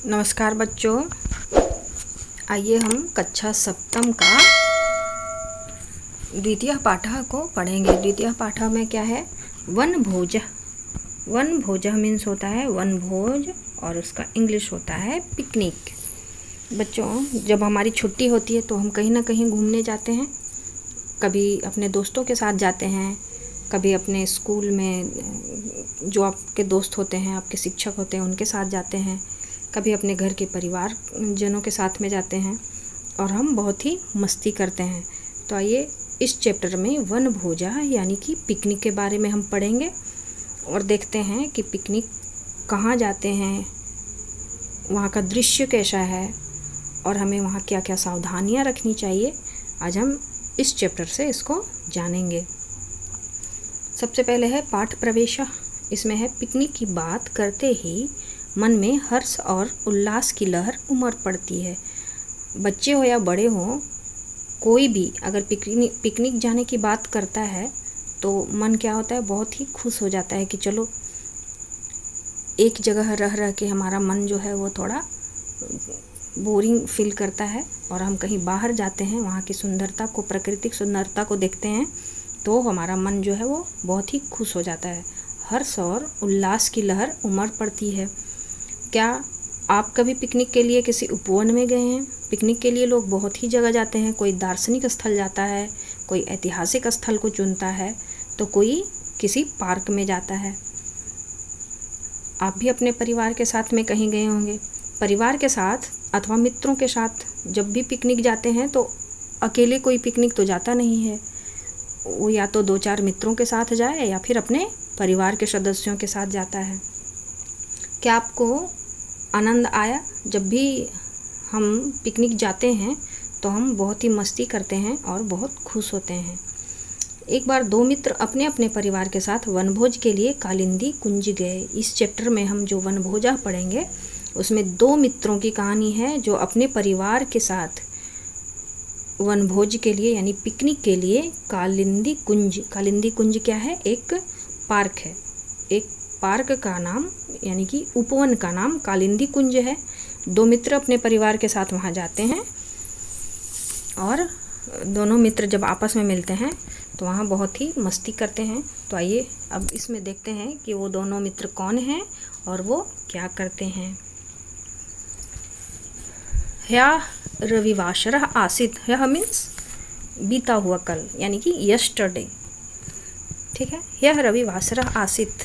नमस्कार बच्चों, आइए हम कक्षा सप्तम का द्वितीय पाठः को पढ़ेंगे। द्वितीय पाठः में क्या है? वनभोज। वनभोज मीन्स होता है वनभोज और उसका इंग्लिश होता है पिकनिक। बच्चों, जब हमारी छुट्टी होती है तो हम कहीं ना कहीं घूमने जाते हैं। कभी अपने दोस्तों के साथ जाते हैं, कभी अपने स्कूल में जो आपके दोस्त होते हैं, आपके शिक्षक होते हैं, उनके साथ जाते हैं, कभी अपने घर के परिवार जनों के साथ में जाते हैं और हम बहुत ही मस्ती करते हैं। तो आइए इस चैप्टर में वनभोजा यानी कि पिकनिक के बारे में हम पढ़ेंगे और देखते हैं कि पिकनिक कहाँ जाते हैं, वहाँ का दृश्य कैसा है और हमें वहाँ क्या क्या सावधानियाँ रखनी चाहिए। आज हम इस चैप्टर से इसको जानेंगे। सबसे पहले है पाठ प्रवेश। इसमें है पिकनिक की बात करते ही मन में हर्ष और उल्लास की लहर उमड़ पड़ती है। बच्चे हो या बड़े हो, कोई भी अगर पिकनिक जाने की बात करता है तो मन क्या होता है, बहुत ही खुश हो जाता है कि चलो एक जगह रह रह के हमारा मन जो है वो थोड़ा बोरिंग फील करता है और हम कहीं बाहर जाते हैं, वहाँ की सुंदरता को, प्राकृतिक सुंदरता को देखते हैं तो हमारा मन जो है वो बहुत ही खुश हो जाता है। हर्ष और उल्लास की लहर उमड़ पड़ती है। क्या आप कभी पिकनिक के लिए किसी उपवन में गए हैं? पिकनिक के लिए लोग बहुत ही जगह जाते हैं। कोई दार्शनिक स्थल जाता है, कोई ऐतिहासिक स्थल को चुनता है, तो कोई किसी पार्क में जाता है। आप भी अपने परिवार के साथ में कहीं गए होंगे। परिवार के साथ अथवा मित्रों के साथ जब भी पिकनिक जाते हैं तो अकेले कोई पिकनिक तो जाता नहीं है। वो या तो 2-4 मित्रों के साथ जाए या फिर अपने परिवार के सदस्यों के साथ जाता है। क्या आपको आनंद आया? जब भी हम पिकनिक जाते हैं तो हम बहुत ही मस्ती करते हैं और बहुत खुश होते हैं। एक बार 2 मित्र अपने अपने परिवार के साथ वनभोज के लिए कालिंदी कुंज गए। इस चैप्टर में हम जो वनभोजा पढ़ेंगे उसमें 2 मित्रों की कहानी है जो अपने परिवार के साथ वनभोज के लिए यानी पिकनिक के लिए कालिंदी कुंज क्या है? एक पार्क है। एक पार्क का नाम यानी कि उपवन का नाम कालिंदी कुंज है। 2 मित्र अपने परिवार के साथ वहाँ जाते हैं और दोनों मित्र जब आपस में मिलते हैं तो वहाँ बहुत ही मस्ती करते हैं। तो आइए अब इसमें देखते हैं कि वो दोनों मित्र कौन हैं और वो क्या करते हैं। ह्यः रविवासरः आसीत्। ह्यः मीन्स बीता हुआ कल यानी कि यस्टरडे। ठीक है, ह्यः रविवासरः आसीत्,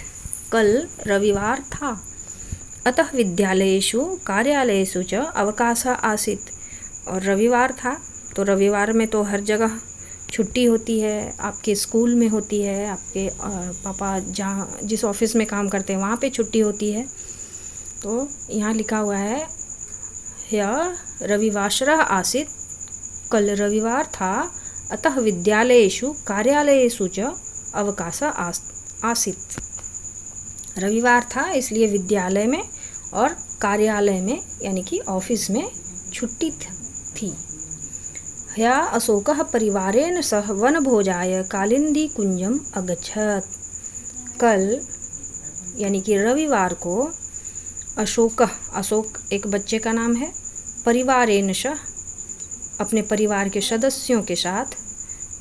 कल रविवार था। अतः विद्यालयेषु कार्यालयेषु च अवकाशः आसीत्। और रविवार था तो रविवार में तो हर जगह छुट्टी होती है। आपके स्कूल में होती है, आपके पापा जहाँ जिस ऑफिस में काम करते हैं वहाँ पे छुट्टी होती है। तो यहाँ लिखा हुआ है ह्यः रविवासरः आसीत्, कल रविवार था। अतः विद्यालयेषु कार्यालयेषु च अवकाशः आसीत्। रविवार था इसलिए विद्यालय में और कार्यालय में यानी कि ऑफिस में छुट्टी थी। ह्यः अशोकः परिवारेण सह वनभोजाय कालिंदी कुंजम अगच्छत्। कल यानी कि रविवार को अशोक एक बच्चे का नाम है, परिवारेण सह अपने परिवार के सदस्यों के साथ,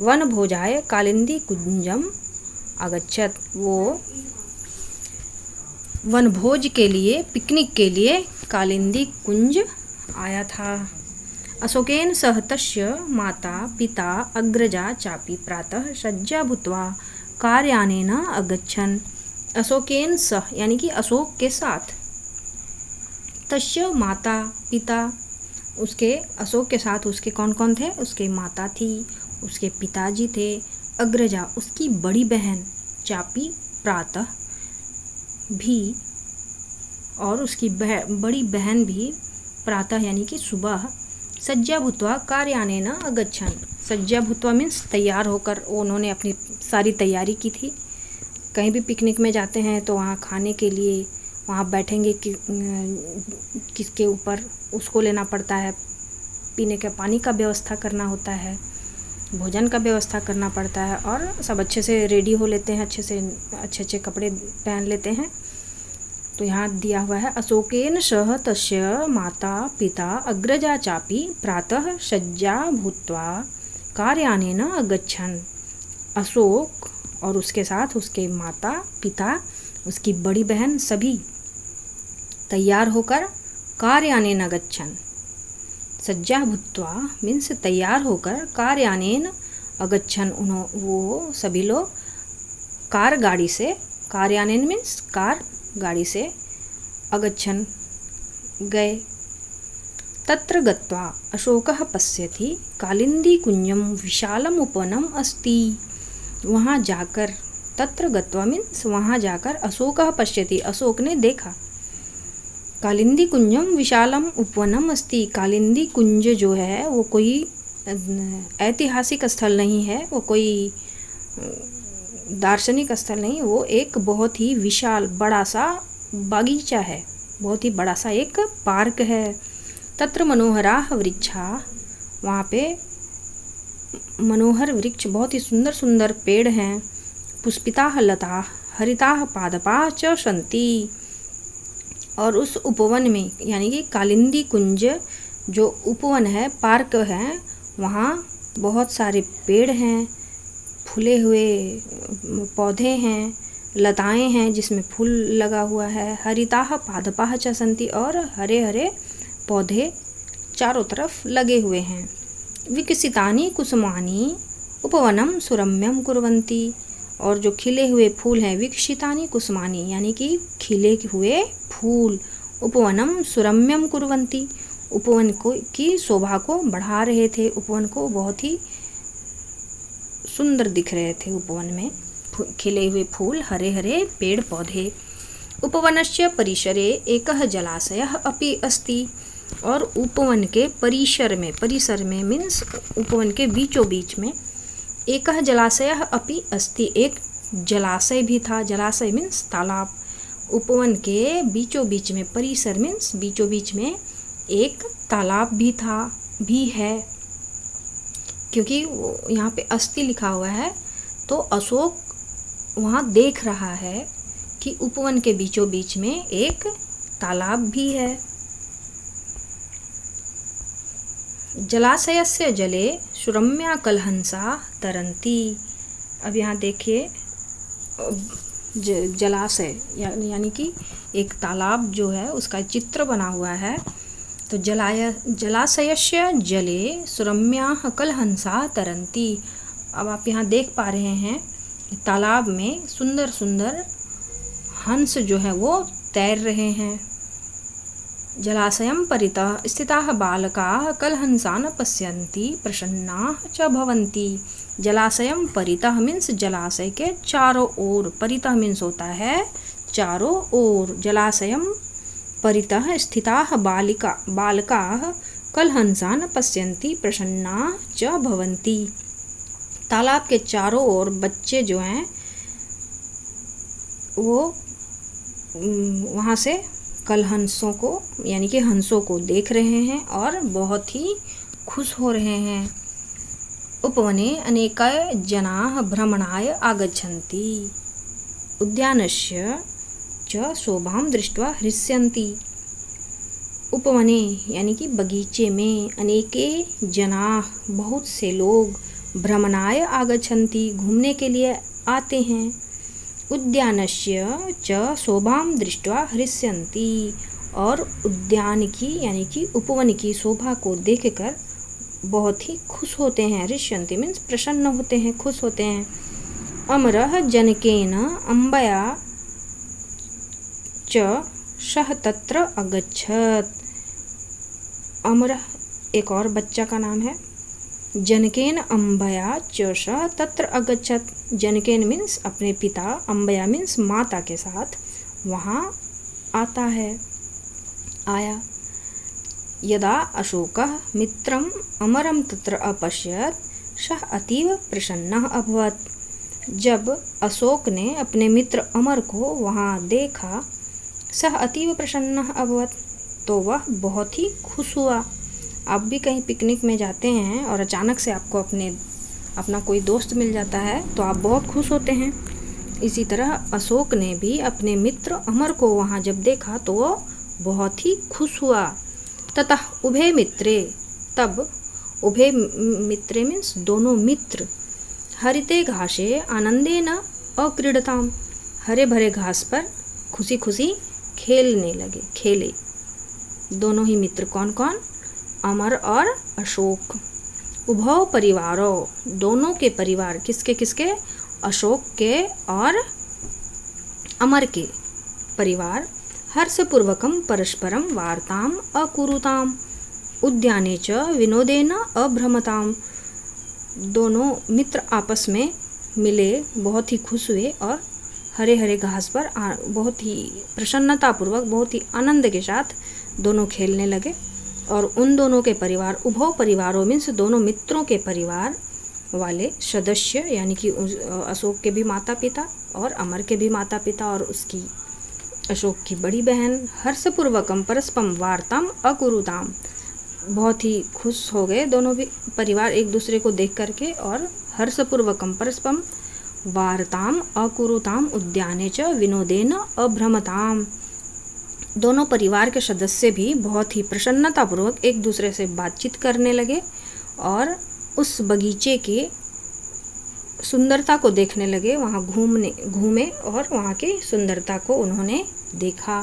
वनभोजाय कालिंदी कुंजम अगच्छत्, वो वनभोज के लिए, पिकनिक के लिए कालिंदी कुंज आया था। अशोकेन सह तस्य माता पिता अग्रजा चापि प्रातः सज्जा भूत्वा कार्यानेन अगच्छन्। अशोकेन सह यानी कि अशोक के साथ, तस्य माता पिता, उसके अशोक के साथ उसके कौन कौन थे? उसके माता थी, उसके पिताजी थे, अग्रजा उसकी बड़ी बहन, चापी प्रातः भी, और उसकी बड़ी बहन भी प्रातः यानी कि सुबह, सज्जा भूत्वा कार्यानेन अगच्छन्। सज्जा भूत्वा मीन्स तैयार होकर, उन्होंने अपनी सारी तैयारी की थी। कहीं भी पिकनिक में जाते हैं तो वहाँ खाने के लिए वहाँ बैठेंगे किसके ऊपर, उसको लेना पड़ता है। पीने के पानी का व्यवस्था करना होता है, भोजन का व्यवस्था करना पड़ता है और सब अच्छे से रेडी हो लेते हैं, अच्छे कपड़े पहन लेते हैं। तो यहाँ दिया हुआ है अशोकेन सह तस्य माता पिता अग्रजा चापि प्रातः शय्या भूत्वा कार्यानेन अगच्छन्। अशोक और उसके साथ उसके माता पिता, उसकी बड़ी बहन सभी तैयार होकर कार्यानेन अगच्छन्। सज्जा भूत्वा मीन्स तैयार होकर, कार्यानेन अगच्छन् वो सभी लोग कार गाड़ी से, कार्यानेन मीन्स कार गाड़ी से, अगच्छन् गए। तत्र गत्वा अशोकः पश्यति कालिन्दीकुञ्जं विशालम् उपवनम् अस्ति। वहाँ जाकर, तत्र गत्वा मीन्स वहाँ जाकर, अशोकः पश्यति अशोक ने देखा, कालिंदी कुंजम विशालम उपवनम अस्ति। कालिंदी कुंज जो है वो कोई ऐतिहासिक स्थल नहीं है, वो कोई दार्शनिक स्थल नहीं, वो एक बहुत ही विशाल बड़ा सा बागीचा है, बहुत ही बड़ा सा एक पार्क है। तत्र मनोहराः वृक्षा, वहाँ पे मनोहर वृक्ष, बहुत ही सुंदर सुंदर पेड़ हैं। पुष्पिताः लताः हरिताः पादपाः च सन्ति। और उस उपवन में यानी कि कालिंदी कुंज जो उपवन है, पार्क है, वहाँ बहुत सारे पेड़ हैं, फूले हुए पौधे हैं, लताएं हैं जिसमें फूल लगा हुआ है। हरिताः पादपाः च सन्ति, और हरे हरे पौधे चारों तरफ लगे हुए हैं। विकसितानि कुसुमानि उपवनम सुरम्यम कुर्वन्ति, और जो खिले हुए फूल हैं, विकसितानि कुसुमानि यानी कि खिले हुए फूल, उपवनम सुरम्यम कुर्वन्ति, उपवन को की शोभा को बढ़ा रहे थे, उपवन को बहुत ही सुंदर दिख रहे थे। उपवन में खिले हुए फूल, हरे हरे पेड़ पौधे। उपवनस्य परिसरे एकः जलाशयः अपि अस्ति, और उपवन के परिसर में मीन्स उपवन के बीचों बीच में एकः जलाशयः अपि अस्ति, एक जलाशय भी था। जलाशय मीन्स तालाब। उपवन के बीचों बीच में, परिसर मीन्स बीचों बीच में एक तालाब भी था, भी है, क्योंकि यहाँ पे अस्ति लिखा हुआ है, तो अशोक वहाँ देख रहा है कि उपवन के बीचों बीच में एक तालाब भी है। जलाशयस्य जले सुरम्या कलहंसा तरंती। अब यहाँ देखिए, जलाशय यानी कि एक तालाब जो है उसका चित्र बना हुआ है। तो जलाशयस्य जले सुरम्याः कलहंसा तरंती। अब आप यहाँ देख पा रहे हैं तालाब में सुंदर सुंदर हंस जो है वो तैर रहे हैं। जलाशयं परितः स्थिताः बालकाः कलहंसान् पश्यन्ति प्रसन्नाः च भवन्ति। जलाशयं परितः मीन्स जलाशय के चारों ओर, परितः मीन्स होता है चारों ओर। जलाशयं परितः स्थिताः बालकाः कलहंसान् पश्यन्ति प्रसन्नाः च भवन्ति। तालाब के चारों ओर बच्चे जो हैं वो वहाँ से कलहंसों को यानी कि हंसों को देख रहे हैं और बहुत ही खुश हो रहे हैं। उपवने अनेकाः जनाः भ्रमणाय आगच्छन्ति, उद्यानस्य च शोभां दृष्ट्वा हृष्यन्ति। उपवने यानी कि बगीचे में अनेके जनाः बहुत से लोग, भ्रमणाय आगच्छन्ति घूमने के लिए आते हैं। उद्यानस्य च शोभां दृष्ट्वा हृष्यन्ति, और उद्यान की यानी कि उपवन की शोभा को देखकर बहुत ही खुश होते हैं। हृष्यन्ति मीन्स प्रसन्न होते हैं, खुश होते हैं। अमरः जनकेन अम्बया च सह तत्र अगच्छत्। अमरः एक और बच्चा का नाम है। जनकेन अम्बया च सह तत्र अगच्छत्। जनकेन मीन्स अपने पिता, अम्बया मीन्स माता के साथ वहाँ आता है, आया। यदा अशोकः मित्रम् अमरं तत्र अपश्यत् सः अतीव प्रसन्नः अभवत्। जब अशोक ने अपने मित्र अमर को वहाँ देखा, सः अतीव प्रसन्नः अभवत्, तो वह बहुत ही खुश हुआ। आप भी कहीं पिकनिक में जाते हैं और अचानक से आपको अपना कोई दोस्त मिल जाता है तो आप बहुत खुश होते हैं। इसी तरह अशोक ने भी अपने मित्र अमर को वहाँ जब देखा तो वो बहुत ही खुश हुआ। ततः उभे मित्रे, तब उभे मित्रे मीन्स दोनों मित्र, हरिते घासे आनंदेन अक्रीडताम, हरे भरे घास पर खुशी खुशी खेलने लगे, खेले। दोनों ही मित्र कौन कौन? अमर और अशोक। उभौ परिवारों, दोनों के परिवार, किसके किसके? अशोक के और अमर के परिवार, हर्षपूर्वकम परस्परम वार्ताम अकुरुताम उद्याने च विनोदेन अभ्रमताम। दोनों मित्र आपस में मिले, बहुत ही खुश हुए और हरे हरे घास पर बहुत ही प्रसन्नतापूर्वक, बहुत ही आनंद के साथ दोनों खेलने लगे। और उन दोनों के परिवार, उभौ परिवारों मीन्स दोनों मित्रों के परिवार वाले सदस्य, यानी कि अशोक के भी माता पिता और अमर के भी माता पिता और उसकी अशोक की बड़ी बहन, हर्षपूर्वकम परस्परम वार्ताम अकुरुताम, बहुत ही खुश हो गए दोनों भी परिवार एक दूसरे को देख करके। और हर्षपूर्वकम परस्परम वार्ताम अकुरुताम उद्याने च विनोदेन अभ्रमताम, दोनों परिवार के सदस्य भी बहुत ही प्रसन्नतापूर्वक एक दूसरे से बातचीत करने लगे और उस बगीचे के सुंदरता को देखने लगे। वहाँ घूमे और वहाँ की सुंदरता को उन्होंने देखा।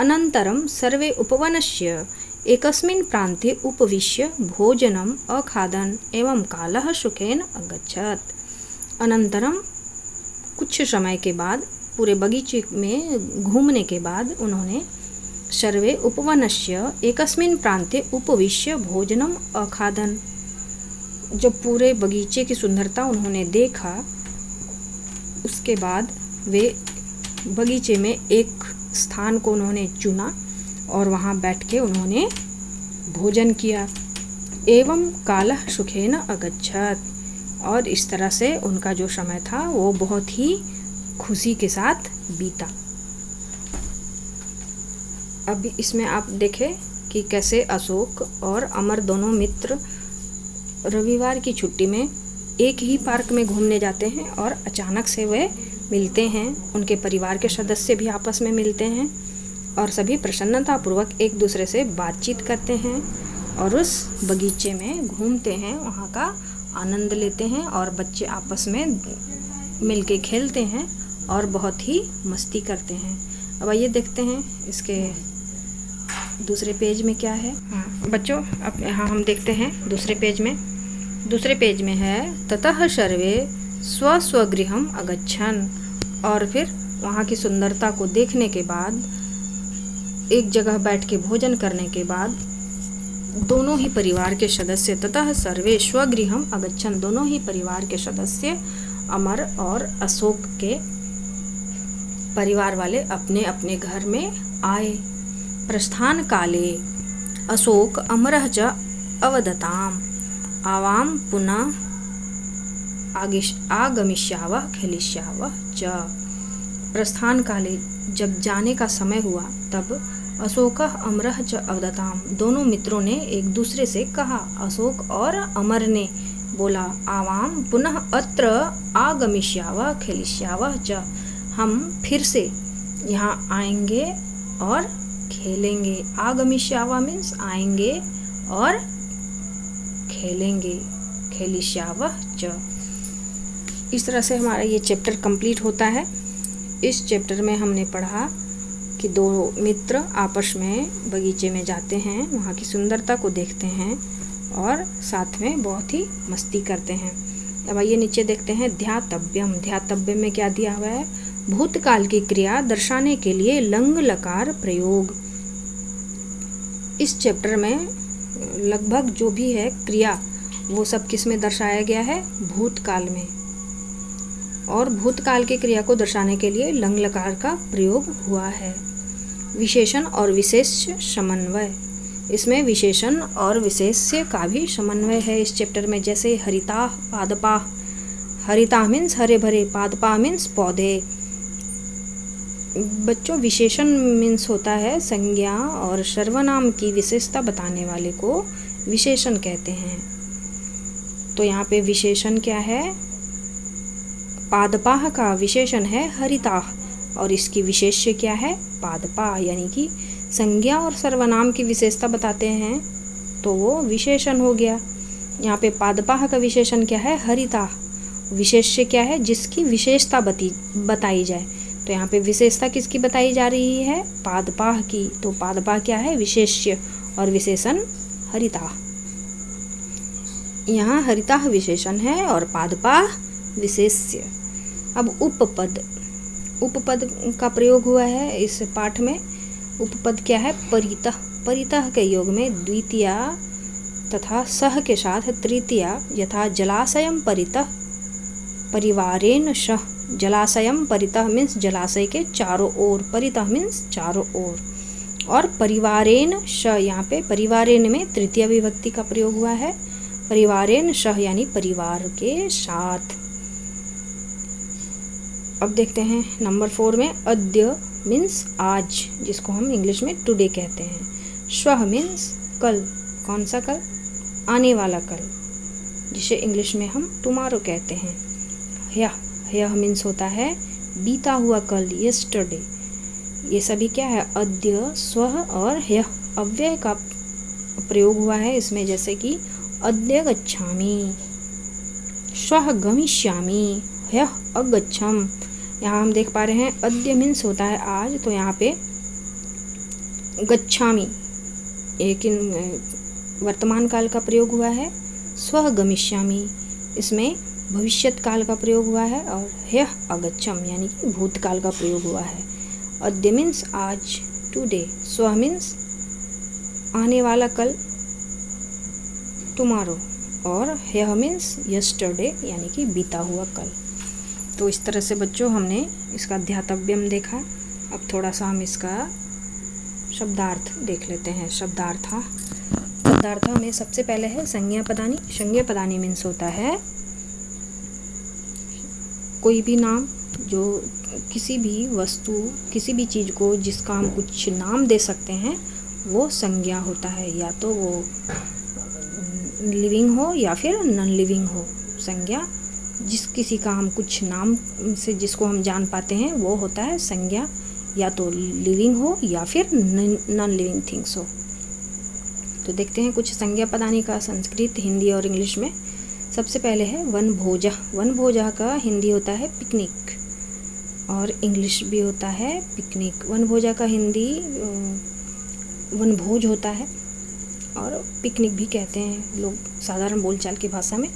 अनंतरम सर्वे उपवनस्य एकस्मिन् प्रान्ते उपविश्य भोजनम अखादन एवं कालः सुखेन अगच्छत्। अनंतरम कुछ समय के बाद, पूरे बगीचे में घूमने के बाद, उन्होंने सर्वे उपवनस्य एकस्मिन् प्रान्ते उपविश्य भोजनम अखादन, जब पूरे बगीचे की सुंदरता उन्होंने देखा, उसके बाद वे बगीचे में एक स्थान को उन्होंने चुना और वहाँ बैठ के उन्होंने भोजन किया। एवं कालः सुखेन अगच्छत्, और इस तरह से उनका जो समय था वो बहुत ही खुशी के साथ बीता। अब इसमें आप देखें कि कैसे अशोक और अमर दोनों मित्र रविवार की छुट्टी में एक ही पार्क में घूमने जाते हैं और अचानक से वे मिलते हैं। उनके परिवार के सदस्य भी आपस में मिलते हैं और सभी प्रसन्नतापूर्वक एक दूसरे से बातचीत करते हैं और उस बगीचे में घूमते हैं, वहाँ का आनंद लेते हैं और बच्चे आपस में मिलके खेलते हैं और बहुत ही मस्ती करते हैं। अब आइए देखते हैं इसके दूसरे पेज में क्या है। बच्चों, अब यहाँ हम देखते हैं दूसरे पेज में है ततः सर्वे स्वस्वगृहम अगच्छन्, और फिर वहाँ की सुंदरता को देखने के बाद, एक जगह बैठ के भोजन करने के बाद, दोनों ही परिवार के सदस्य ततः सर्वे स्वगृहम अगच्छन्, दोनों ही परिवार के सदस्य अमर और अशोक के परिवार वाले अपने अपने घर में आए। प्रस्थान काले अशोक अमरः च अवदताम आवाम पुनः आगमिष्यावः खेलिष्यावः च। प्रस्थान काले, जब जाने का समय हुआ, तब अशोकः अमरः च अवदताम, दोनों मित्रों ने एक दूसरे से कहा, अशोक और अमर ने बोला, आवाम पुनः अत्र आगमिष्यावः खेलिष्यावः च, हम फिर से यहाँ आएंगे और खेलेंगे। आगमिष्यावः मीन्स आएंगे और खेलेंगे, खेलिष्यावः च। इस तरह से हमारा ये चैप्टर कंप्लीट होता है। इस चैप्टर में हमने पढ़ा कि दो मित्र आपस में बगीचे में जाते हैं, वहाँ की सुंदरता को देखते हैं और साथ में बहुत ही मस्ती करते हैं। अब आइए नीचे देखते हैं ध्यातव्यम। ध्यातव्यम में क्या दिया हुआ है? भूतकाल की क्रिया दर्शाने के लिए लंग लकार प्रयोग। इस चैप्टर में लगभग जो भी है क्रिया, वो सब किस में दर्शाया गया है? भूतकाल में। और भूतकाल की क्रिया को दर्शाने के लिए लंग लकार का प्रयोग हुआ है। विशेषण और विशेष समन्वय, इसमें विशेषण और विशेष्य का भी समन्वय है इस चैप्टर में। जैसे हरिता पादपा, हरिता मीन्स हरे भरे, पादपा मीन्स पौधे। बच्चों, विशेषण मीन्स होता है संज्ञा और सर्वनाम की विशेषता बताने वाले को विशेषण कहते हैं। तो यहाँ पे विशेषण क्या है? पादपाह का विशेषण है हरिताह, और इसकी विशेष्य क्या है? पादपाह, यानी कि संज्ञा और सर्वनाम की विशेषता बताते हैं तो वो विशेषण हो गया। यहाँ पे पादपाह का विशेषण क्या है? हरिताह। विशेष्य क्या है? जिसकी विशेषता बताई जाए। तो यहाँ पे विशेषता किसकी बताई जा रही है? पादपाह की। तो पादपाह क्या है? विशेष्य, और विशेषण हरिताह। यहाँ हरिताह विशेषण है और पादपाह विशेष्य। अब उपपद, उपपद का प्रयोग हुआ है इस पाठ में। उपपद क्या है? परितः। परितः के योग में द्वितीया तथा सह के साथ तृतीया, यथा जलाशयम परितः परिवारेण सह। जलाशयम परितः मीन्स जलाशय के चारों ओर, परितः मीन्स चारों ओर, और परिवारेण स, यहाँ पे परिवारेण में तृतीय विभक्ति का प्रयोग हुआ है। परिवारेण सह यानी परिवार के साथ। अब देखते हैं नंबर 4 में अद्य मीन्स आज, जिसको हम इंग्लिश में टुडे कहते हैं। श्वः मीन्स कल। कौन सा कल? आने वाला कल, जिसे इंग्लिश में हम टुमारो कहते हैं। ह्यः मीन्स होता है बीता हुआ कल, यस्टरडे। ये सभी क्या है? अद्य, स्वः और ह्यः अव्यय का प्रयोग हुआ है इसमें, जैसे कि अद्य गच्छामि, श्वः गमिष्यामि, ह्यः अगच्छम। यहाँ हम देख पा रहे हैं अद्य मीन्स होता है आज, तो यहाँ पे गच्छामि एक वर्तमान काल का प्रयोग हुआ है। स्वः गमिष्यामि इसमें भविष्यत काल का प्रयोग हुआ है, और ह्यः अगच्छम यानी कि भूतकाल का प्रयोग हुआ है। अद्य मीन्स आज, टुडे। स्वः मीन्स आने वाला कल, टुमारो, और ह्यः मीन्स यस्टरडे यानी कि बीता हुआ कल। तो इस तरह से बच्चों हमने इसका ध्यातव्यम देखा। अब थोड़ा सा हम इसका शब्दार्थ देख लेते हैं। शब्दार्थ में सबसे पहले है संज्ञा पदानी। संज्ञा पदानी मीन्स होता है कोई भी नाम जो किसी भी वस्तु, किसी भी चीज़ को जिसका हम कुछ नाम दे सकते हैं वो संज्ञा होता है। या तो वो लिविंग हो या फिर नॉन लिविंग हो। संज्ञा जिस किसी का हम कुछ नाम से जिसको हम जान पाते हैं वो होता है संज्ञा, या तो लिविंग हो या फिर नॉन लिविंग थिंग्स हो। तो देखते हैं कुछ संज्ञा पदानी का संस्कृत, हिंदी और इंग्लिश में। सबसे पहले है वनभोज। वनभोज का हिंदी होता है पिकनिक, और इंग्लिश भी होता है पिकनिक। वनभोज का हिंदी वनभोज होता है, और पिकनिक भी कहते हैं लोग साधारण बोलचाल की भाषा में।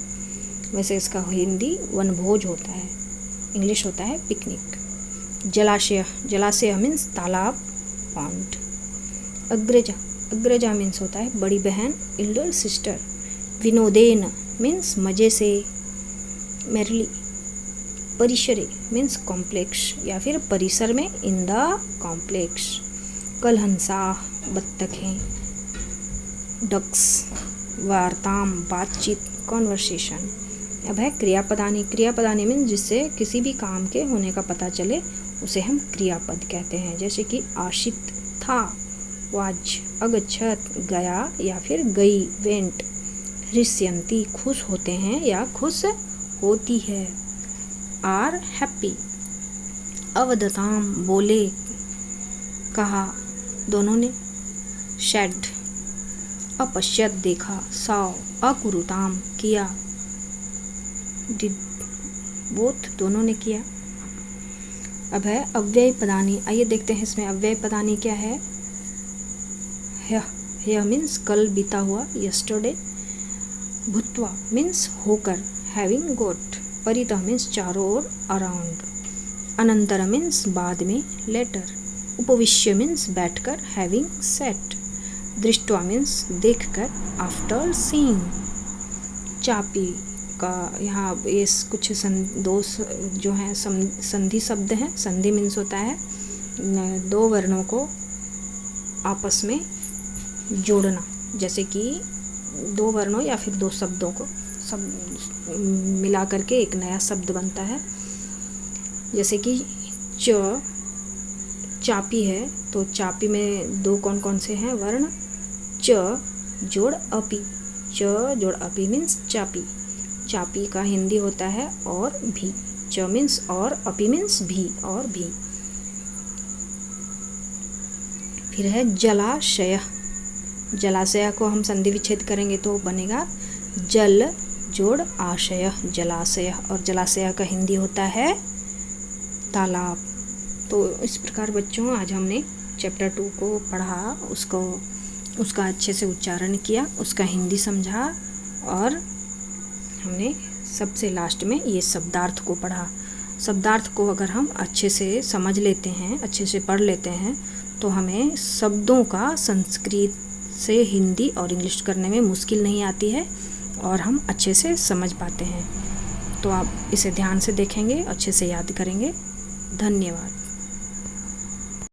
वैसे इसका हिंदी वनभोज होता है, इंग्लिश होता है पिकनिक। जलाशय, जलाशय मीन्स तालाब, पॉन्ड। अग्रजा, अग्रजा मीन्स होता है बड़ी बहन, एल्डर सिस्टर। विनोदेन मीन्स मज़े से, मेरली। परिसरे मीन्स कॉम्प्लेक्स या फिर परिसर में, इन द कॉम्प्लेक्स। कलहंसा बत्तखें, डक्स। वार्ताम बातचीत, कॉन्वर्सेशन। अब है क्रियापदानी। क्रियापदानी मीन्स जिससे किसी भी काम के होने का पता चले उसे हम क्रियापद कहते हैं। जैसे कि आशित, था, वाज, अगच्छत, गया या फिर गई, वेंट। हृष्यन्ति, खुश होते हैं या खुश होती है। Are happy. अवदताम, बोले, कहा, दोनों ने। शेड, अपश्यत, देखा। साव, अकुरुताम, किया। डिड, बोथ, दोनों ने किया। अब है अव्यय पदानी। आइए देखते हैं इसमें अव्यय पदानी क्या है। ह्यः मीन्स कल बीता हुआ, यस्टरडे। भूत्वा मीन्स होकर, हैविंग गोट। परितः मीन्स चारों ओर, अराउंड। अनंतर मीन्स बाद में, लेटर। उपविश्य मीन्स बैठकर, हैविंग सेट। दृष्टवा मीन्स देखकर, आफ्टर सीइंग। चापी का यहाँ ये कुछ दोष जो हैं संधि शब्द हैं। संधि मीन्स होता है दो वर्णों को आपस में जोड़ना, जैसे कि दो वर्णों या फिर दो शब्दों को सब मिला करके एक नया शब्द बनता है। जैसे कि चापी है, तो चापी में दो कौन कौन से हैं वर्ण? च जोड़ अपी। च जोड़ अपी मीन्स चापी। चापी का हिंदी होता है और भी। च मीन्स और, अपि मीन्स भी और भी। फिर है जलाशय। जलाशय को हम संधि विच्छेद करेंगे तो बनेगा जल जोड़ आशय, जलाशय। और जलाशय का हिंदी होता है तालाब। तो इस प्रकार बच्चों आज हमने चैप्टर 2 को पढ़ा, उसका अच्छे से उच्चारण किया, उसका हिंदी समझा, और हमने सबसे लास्ट में ये शब्दार्थ को पढ़ा। शब्दार्थ को अगर हम अच्छे से समझ लेते हैं, अच्छे से पढ़ लेते हैं, तो हमें शब्दों का संस्कृत से हिंदी और इंग्लिश करने में मुश्किल नहीं आती है और हम अच्छे से समझ पाते हैं। तो आप इसे ध्यान से देखेंगे, अच्छे से याद करेंगे। धन्यवाद।